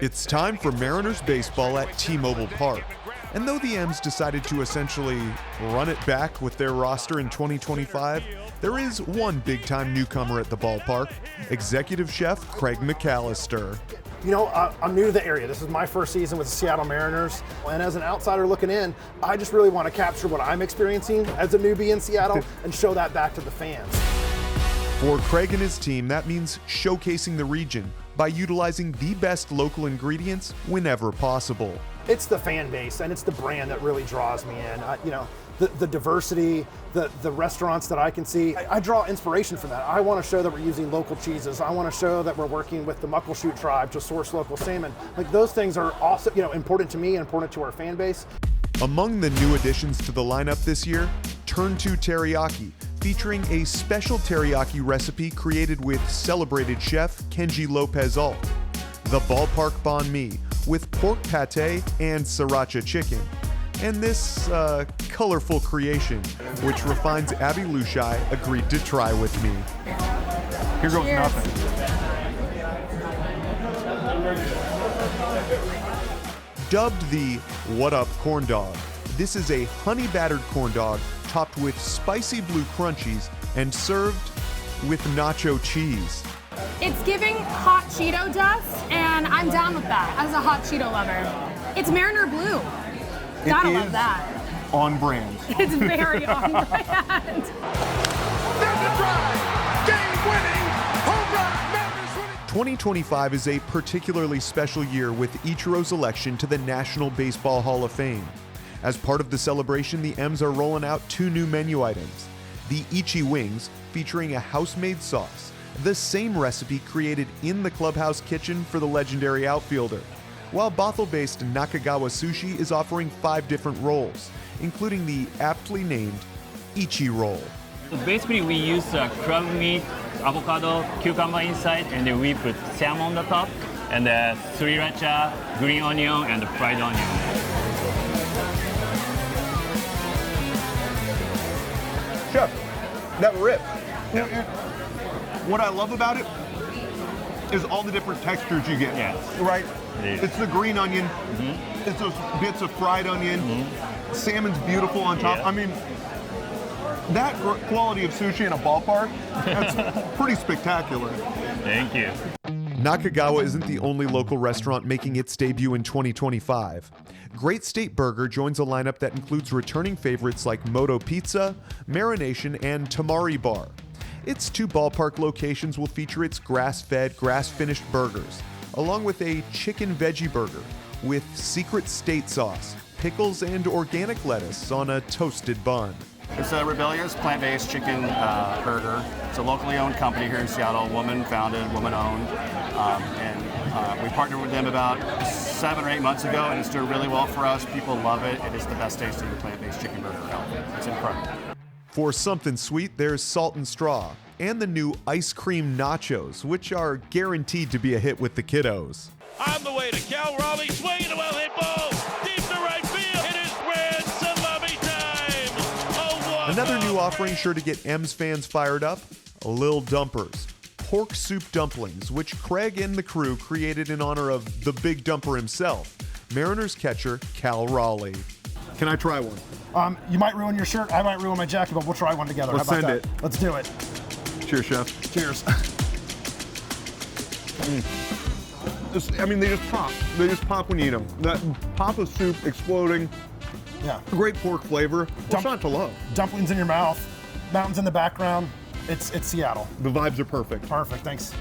It's time for Mariners baseball at T-Mobile Park. And though the M's decided to essentially run it back with their roster in 2025, there is one big-time newcomer at the ballpark, Executive Chef Craig McAlister. You know, I'm new to the area. This is my first season with the Seattle Mariners. And as an outsider looking in, I just really want to capture what I'm experiencing as a newbie in Seattle and show that back to the fans. For Craig and his team, that means showcasing the region by utilizing the best local ingredients whenever possible. It's the fan base and it's the brand that really draws me in. The diversity, the restaurants that I can see, I draw inspiration from that. I want to show that we're using local cheeses. I want to show that we're working with the Muckleshoot tribe to source local salmon. Like, those things are also, important to me and important to our fan base. Among the new additions to the lineup this year, Turn 2 Teriyaki, featuring a special teriyaki recipe created with celebrated chef Kenji Lopez-Alt. The Ballpark Banh Mi, with pork pate and sriracha chicken. And this colorful creation, which refines Abby Lushai, agreed to try with me. Here goes nothing. Dubbed the What Up Corn Dog, this is a honey-battered corn dog topped with spicy blue crunchies and served with nacho cheese. It's giving hot Cheeto dust, and I'm down with that as a hot Cheeto lover. It's Mariner Blue. Gotta love that. On brand. It's very on brand. There's a drive. Game-winning home run. Mariners winning. 2025 is a particularly special year with Ichiro's election to the National Baseball Hall of Fame. As part of the celebration, the M's are rolling out 2 new menu items. The Ichi Wings, featuring a house-made sauce, the same recipe created in the clubhouse kitchen for the legendary outfielder, while Bothell-based Nakagawa Sushi is offering 5 different rolls, including the aptly named Ichi Roll. Basically, we use crab meat, avocado, cucumber inside, and then we put salmon on the top, and sriracha, green onion, and fried onion. Chef, that rip. What I love about it is all the different textures you get. Yes. Right? Yes. It's the green onion. Mm-hmm. It's those bits of fried onion. Mm-hmm. Salmon's beautiful on top. Yeah. I mean, that quality of sushi in a ballpark, that's pretty spectacular. Thank you. Nakagawa isn't the only local restaurant making its debut in 2025. Great State Burger joins a lineup that includes returning favorites like Moto Pizza, Marination, and Tamari Bar. Its 2 ballpark locations will feature its grass-fed, grass-finished burgers, along with a chicken veggie burger with secret state sauce, pickles, and organic lettuce on a toasted bun. It's a rebellious plant-based chicken burger. It's a locally owned company here in Seattle, woman-founded, woman-owned, and we partnered with them about 7 or 8 months ago, and it's doing really well for us. People love it. It is the best tasting plant-based chicken burger out there. It's incredible. For something sweet, there's Salt and Straw, and the new Ice Cream Nachos, which are guaranteed to be a hit with the kiddos. On the way to Cal Raleigh, swinging a well-hit ball, deep to right field. It is grand salami time. Another new offering sure to get M's fans fired up, Lil Dumpers, pork soup dumplings, which Craig and the crew created in honor of the big dumper himself, Mariners catcher Cal Raleigh. Can I try one? You might ruin your shirt, I might ruin my jacket, but we'll try one together. Let's How about send that? it. Let's do it. Cheers, chef. Cheers. They just pop. They just pop when you eat them. That pop of soup exploding. Yeah. Great pork flavor. What's not to love? Dumplings in your mouth, mountains in the background. It's Seattle. The vibes are perfect. Perfect, thanks.